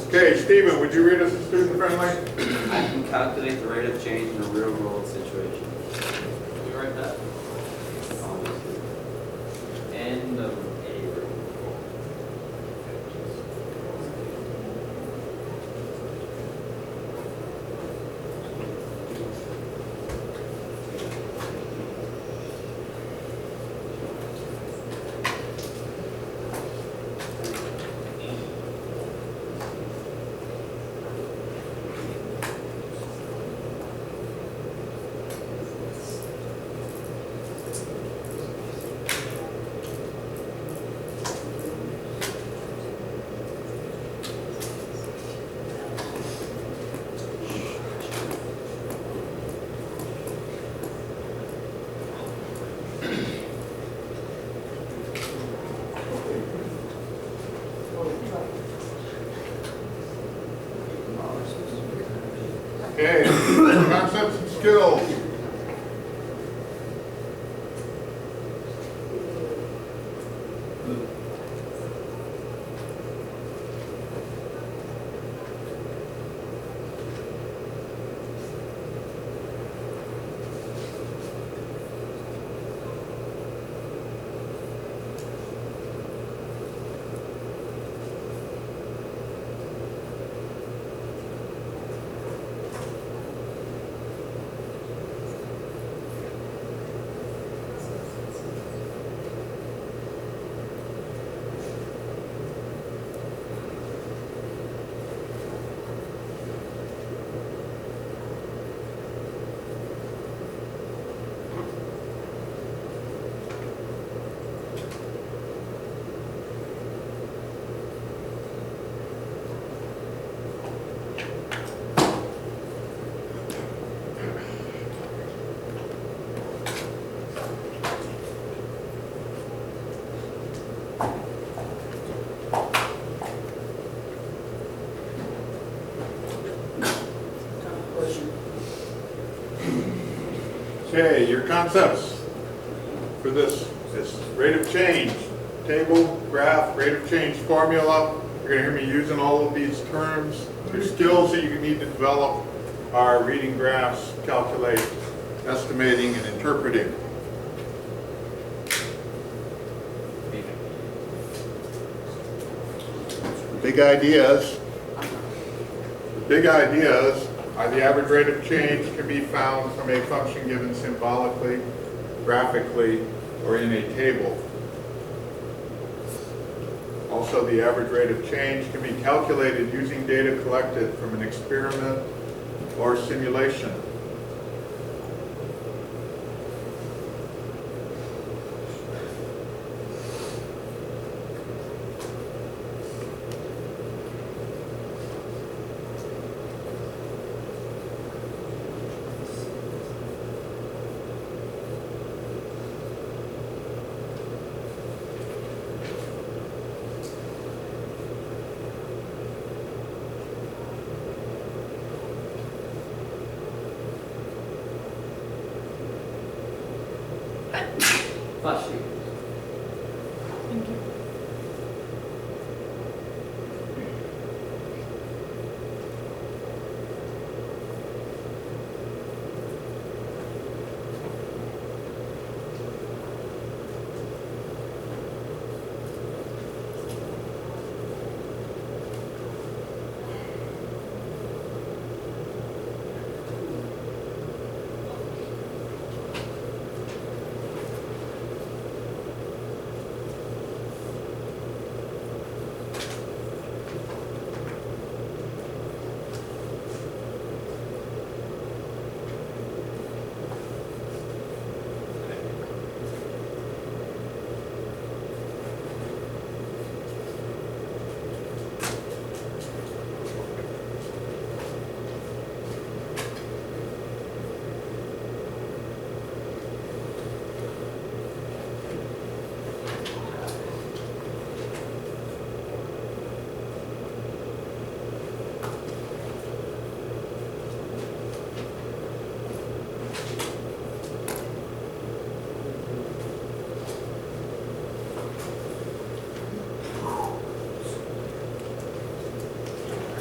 Okay, Stephen, would you read us a student friendly? I can calculate the rate of change in a real world situation. Can you write that? End of a report. Okay, concepts and skills. Okay, your concepts for this rate of change, table, graph, rate of change formula. You're going to hear me using all of these terms. Your skills that you need to develop are reading graphs, calculate, estimating, and interpreting. Big ideas. The big ideas are the average rate of change can be found from a function given symbolically, graphically, or in a table. Also, the average rate of change can be calculated using data collected from an experiment or simulation.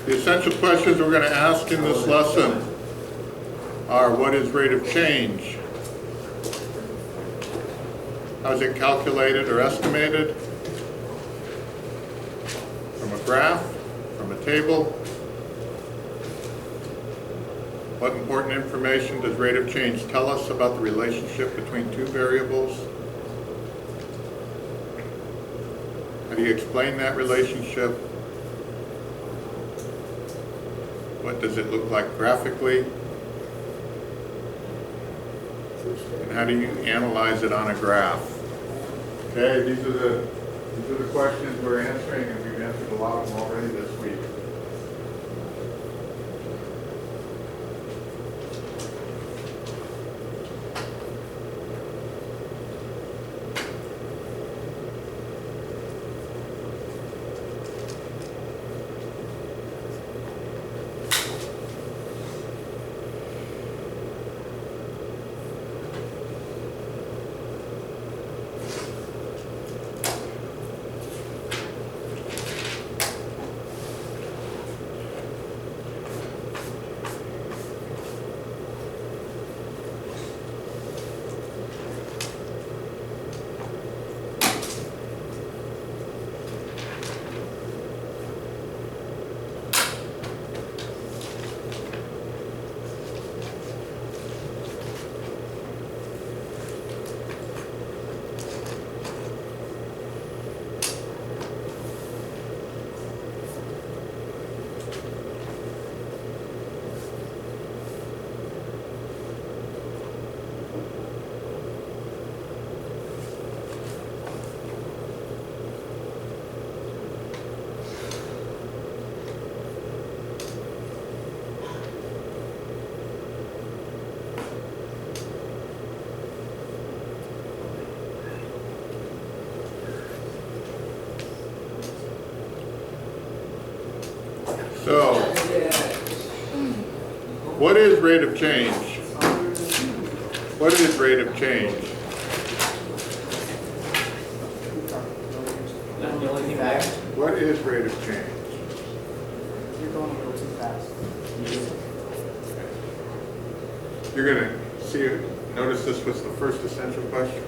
The essential questions we're going to ask in this lesson are, what is rate of change? How is it calculated or estimated? From a graph, from a table? What important information does rate of change tell us about the relationship between two variables? How do you explain that relationship? What does it look like graphically? And how do you analyze it on a graph? Okay, these are the questions we're answering, and we've answered a lot of them already this week. So, what is rate of change? What is rate of change? The only thing there. What is rate of change? You're going a little too fast. You're going to see, notice this was the first essential question.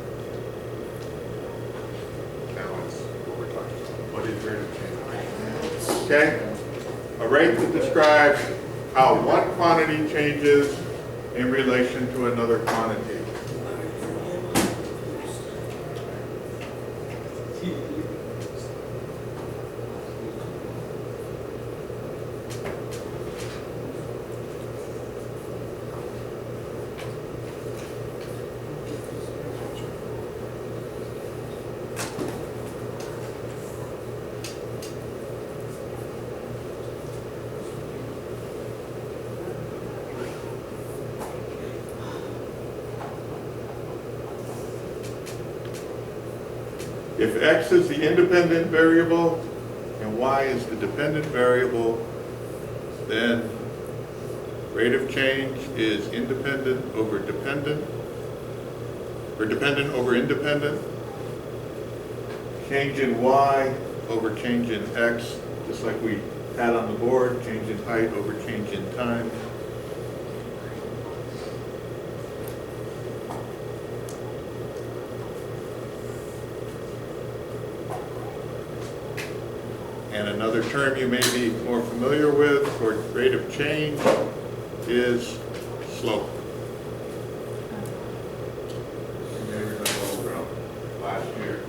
Now it's what we're talking about. What is rate of change? Okay? A rate that describes how one quantity changes in relation to another quantity. If x is the independent variable and y is the dependent variable, then rate of change is independent over dependent, or dependent over independent. Change in y over change in x, just like we had on the board, change in height over change in time. And another term you may be more familiar with for rate of change is slope. You may remember from last year.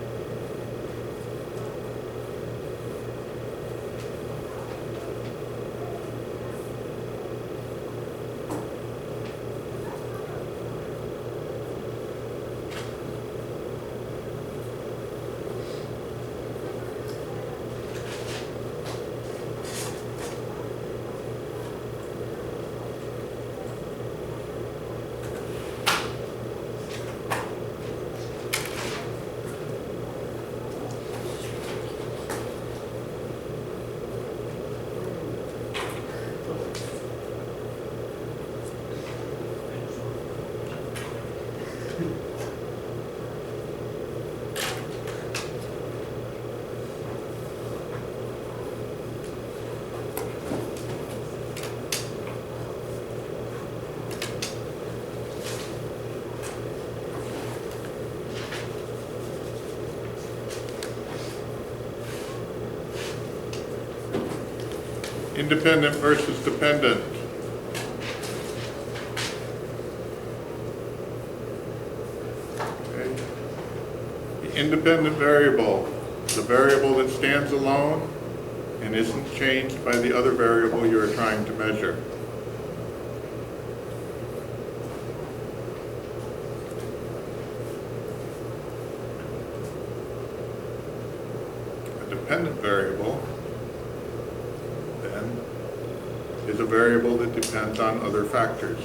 Independent versus dependent. Okay. The independent variable, the variable that stands alone and isn't changed by the other variable you are trying to measure. A dependent variable, then, is a variable that depends on other factors.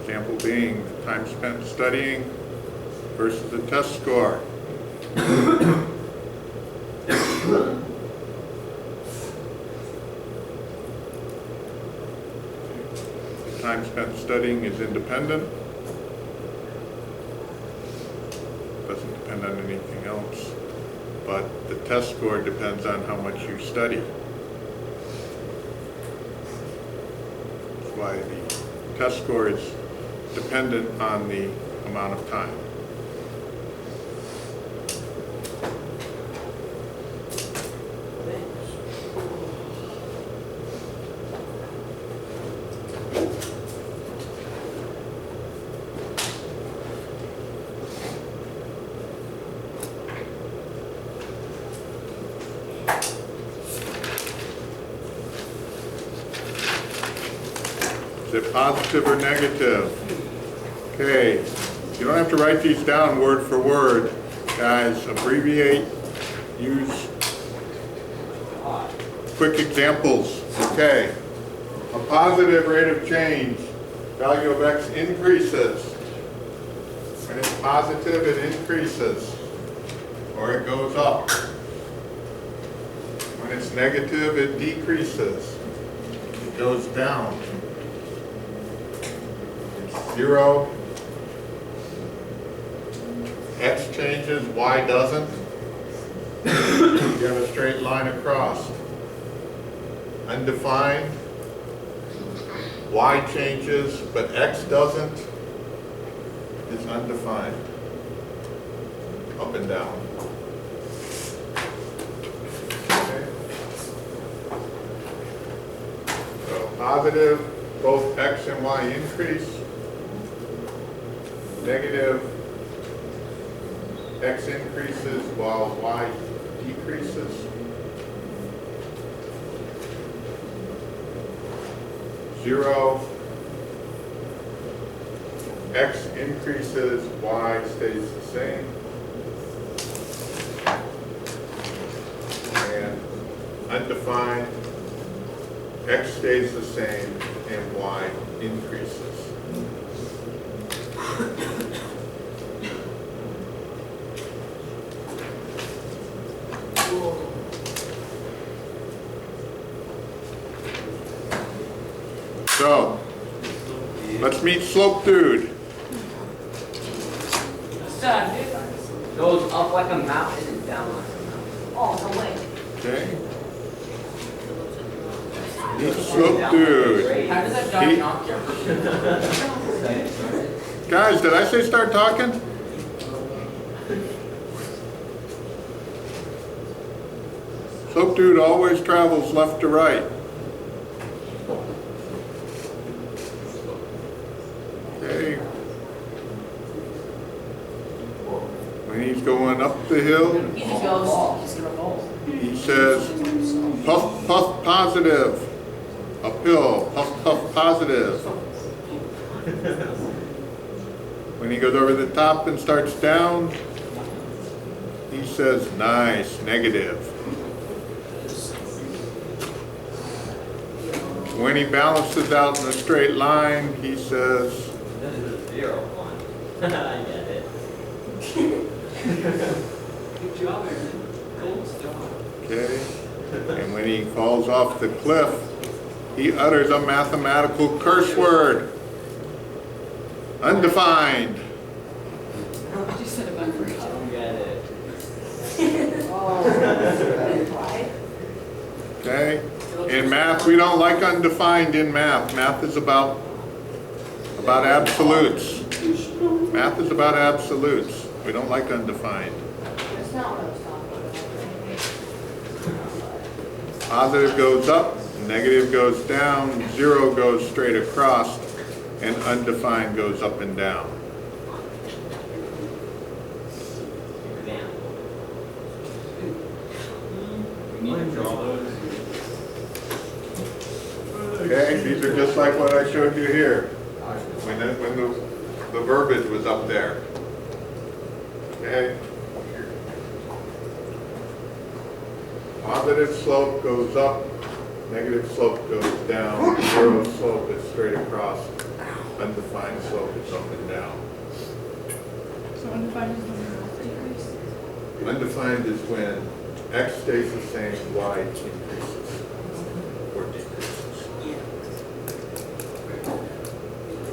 Example being the time spent studying versus the test score. The time spent studying is independent. Doesn't depend on anything else. But the test score depends on how much you study. That's why the test score is dependent on the amount of time. Is it positive or negative? Okay, you don't have to write these down word for word. Guys, abbreviate, use quick examples. Okay, a positive rate of change, value of x increases. When it's positive, it increases, or it goes up. When it's negative, it decreases. It goes down. It's 0. X changes, Y doesn't. You have a straight line across. Undefined. Y changes, but X doesn't. It's undefined. Up and down. Okay. So positive, both X and Y increase. Negative, X increases while Y decreases. 0, X increases, Y stays the same. And undefined, X stays the same and Y increases. So, let's meet Slope Dude. Goes up like a mountain and down like a mountain. Oh, no way. Okay? Meet Slope Dude. How does that He- dog knock you? Guys, did I say start talking? Slope Dude always travels left to right. Okay. When he's going up the hill, He just goes, he's gonna fall. he says, puff, puff, positive. Uphill, puff, puff, positive. When he goes over the top and starts down, he says, nice, negative. When he balances out in a straight line, he says, This is a 0 one. I get it. Good job, Aaron. Gold job. okay. And when he falls off the cliff, he utters a mathematical curse word. Undefined. I just said it backwards. I don't get it. Okay? In math, we don't like undefined in math. Math is about absolutes. Math is about absolutes. We don't like undefined. That's not what I was talking about. Positive goes up, negative goes down, zero goes straight across, and undefined goes up and down. We need to draw those. Okay, these are just like what I showed you here, when the verbiage was up there. Okay? Positive slope goes up, negative slope goes down, zero slope is straight across, undefined slope is up and down. So undefined is when the growth decrease? Undefined is when x stays the same, y increases or decreases.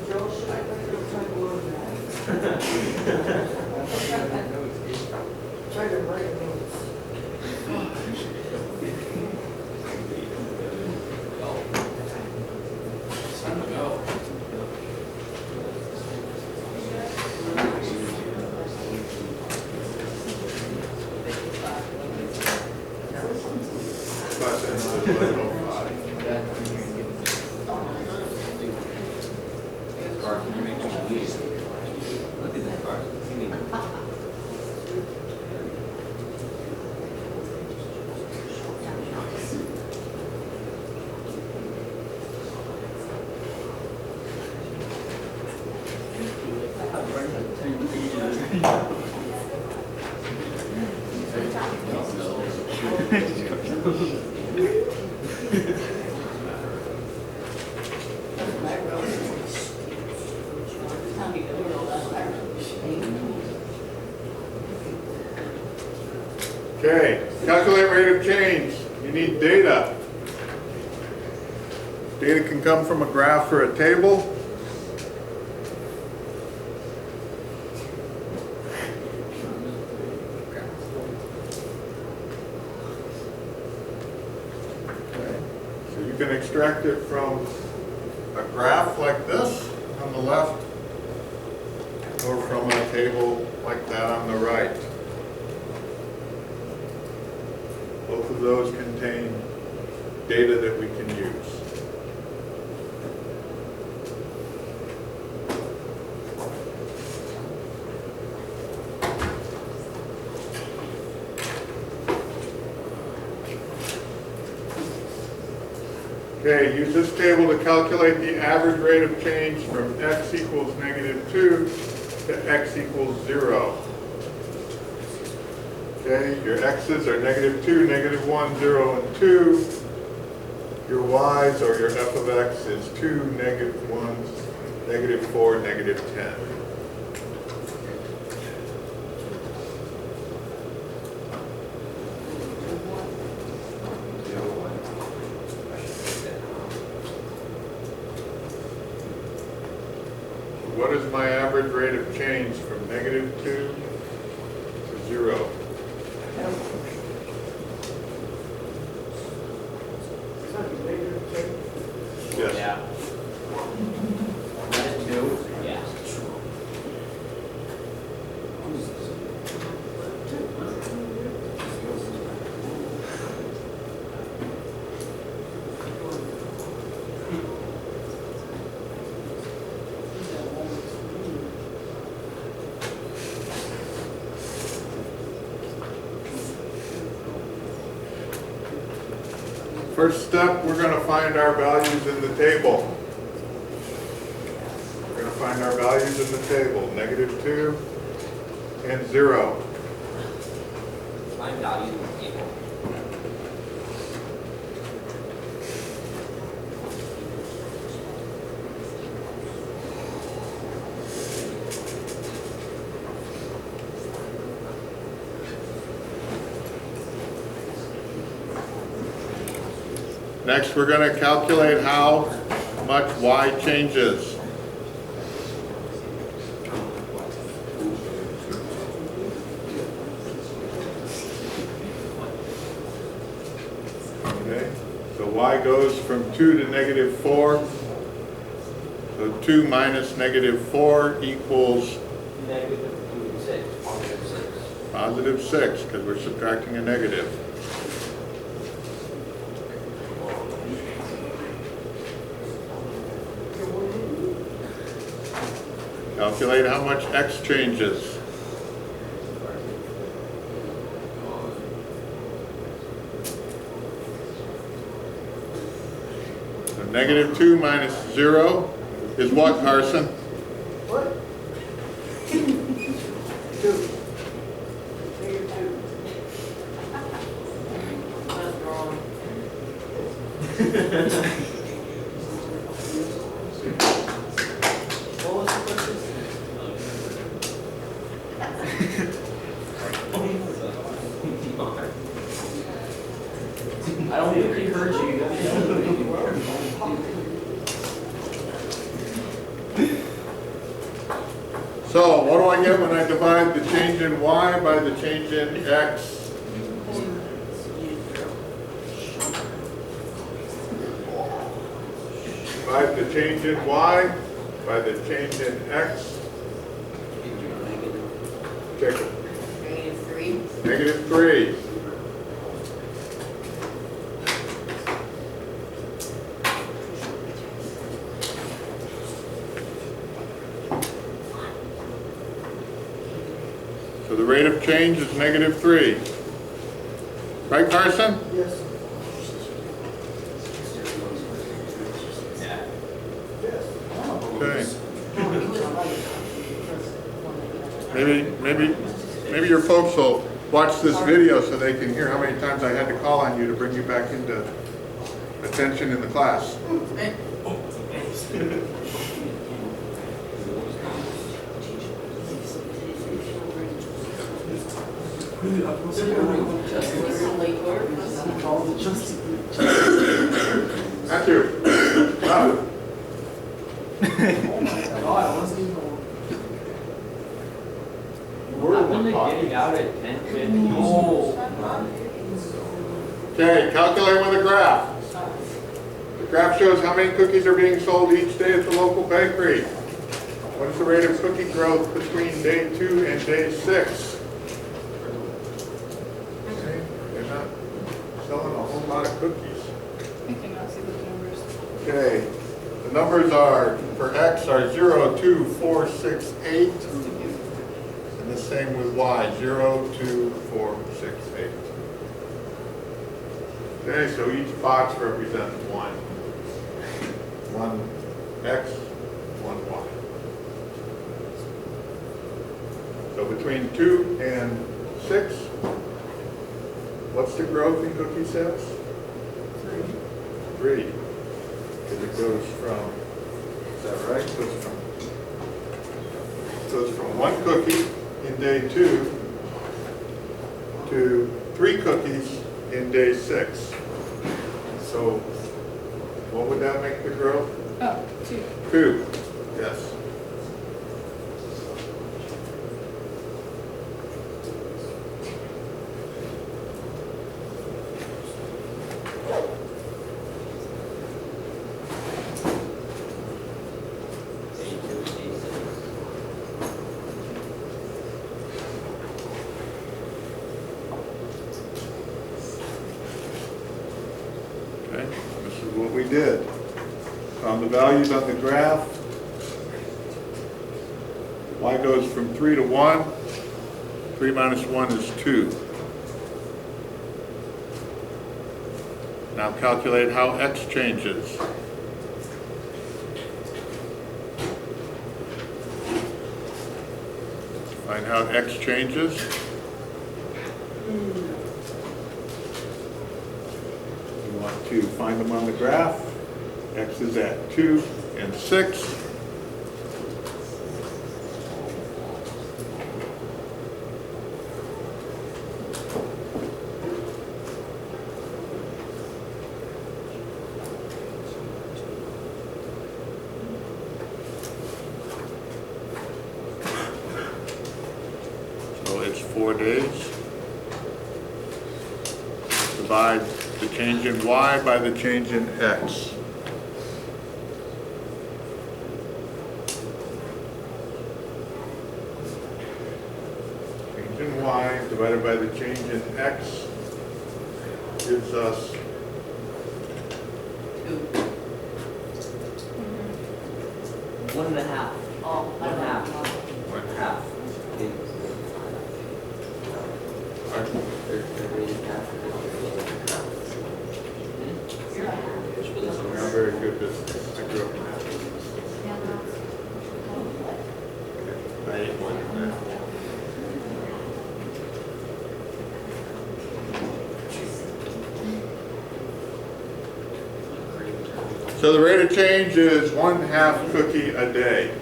Joel, should I go to try to learn that? Try to write it notes. Carson, you're making me leave. Look at that, Carson. You mean- Okay, calculate rate of change. You need data. Data can come from a graph or a table. Okay, so you can extract it from a graph like this on the left, or from a table like that on the right. Both of those contain data that we can use. Okay, use this table to calculate the average rate of change from x equals -2 to x equals 0. Okay, your x's are -2, -1, 0, and 2. Your y's or your f of x is 2, -1, -4, -10. What is my average rate of change from -2 to 0? Yes. Yeah. -2? Yeah. First step, we're going to find our values in the table. We're going to find our values in the table, -2 and 0. Find value in the table. Next, we're going to calculate how much y changes. Okay, so y goes from 2 to -4. So So 2 minus -4 equals -6, +6. +6, because we're subtracting a negative. Calculate how much x changes. So -2 minus 0 is what, Carson? What? 2. -2. That's wrong. What was the question? I don't think he heard you. So what do I get when I divide the change in y by the change in x? Divide the change in y by the change in x. Jacob. -3. So the rate of change is -3. Right, Carson? Yes. Yes. Okay. Maybe your folks will watch this video so they can hear how many times I had to call on you to bring you back into attention in the class. Matthew. Matthew. I've been getting out at 10:50. Okay, calculate with a graph. The graph shows how many cookies are being sold each day at the local bakery. What is the rate of cookie growth between day 2 and day 6? Okay, they're not selling a whole lot of cookies. I cannot see those numbers. Okay, the numbers are, for X are 0, 2, 4, 6, 8. And the same with Y, 0, 2, 4, 6, 8. Okay, so each box represents one. One X, one Y. So between 2 and 6, what's the growth in cookie sales? 3. Because it goes from, is that right? Goes from 1 cookie in day 2 to 3 cookies in day 6. So what would that make the growth? Oh, 2. 2, yes. Okay, this is what we did. Found the values on the graph. Y goes from 3 to 1. 3 minus 1 is 2. Now calculate how X changes. Find how X changes. You want to find them on the graph. X is at 2 and 6. So it's 4 days. Divide the change in Y by the change in X. divided by the change in x gives us 1.5. Oh, I don't 1/2. know. 1/2. They're rated half. we're not very good business. I grew up in that business. I ate 1.5. So the rate of change is 1/2 cookie a day.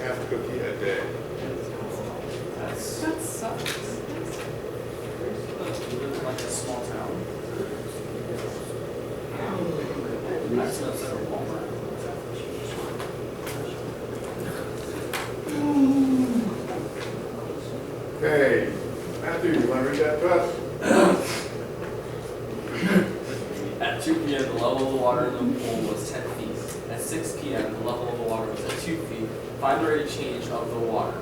1/2 cookie a day. That sucks. You live in like a small town? That's outside of Walmart. Okay, Matthew, you want to read that to us? At 2 p.m., the level of the water in the pool was 10 feet. At 6 p.m., the level of the water was at 2 feet. Find the rate of change of the water.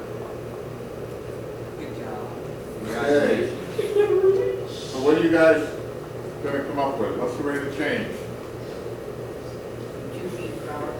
Good job. Okay. So what are you guys going to come up with? What's the rate of change? 2 feet per hour.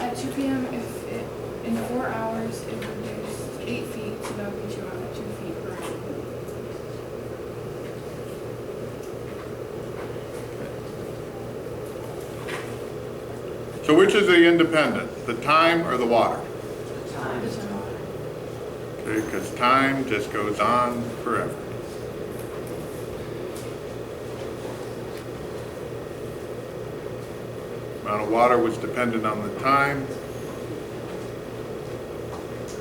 At 2 p.m., if it, in 4 hours, it reduced 8 feet, so that would be 2 hours, 2 feet per hour. So which is the independent, the time or the water? Time. The time. Okay, because time just goes on forever. Amount of water was dependent on the time.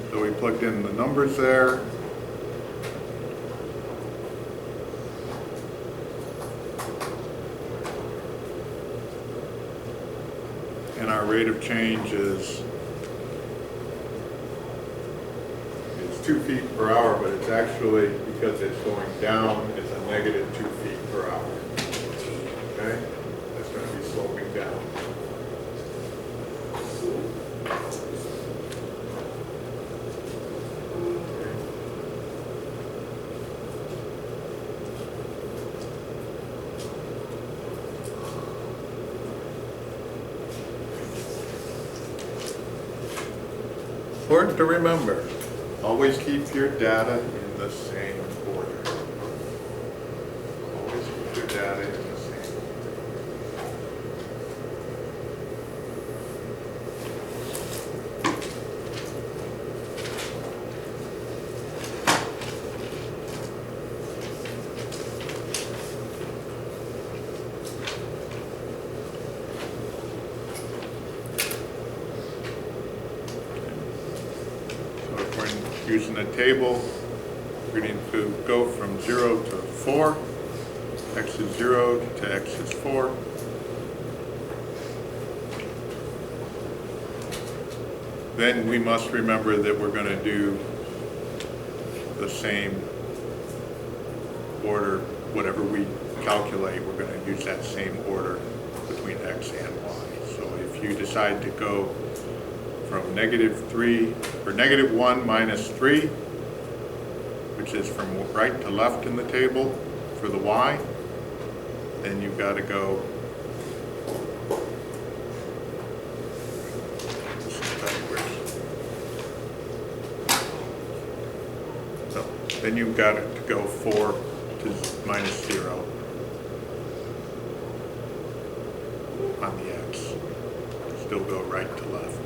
So we plugged in the numbers there. And our rate of change is 2 feet per hour, but it's actually, because it's going down, it's a negative 2 feet per hour. Okay? That's going to be sloping down. Important to remember, always keep your data in the same order. Always keep your data in the same order. So if we're using a table, we're going to go from 0 to 4. X is 0 to X is 4. Then we must remember that we're going to do the same order, whatever we calculate, we're going to use that same order between X and Y. So if you decide to go from -3 or -1 minus 3, which is from right to left in the table for the Y, then you've got to go so then you've got to go 4 to -0 on the X. Still go right to left.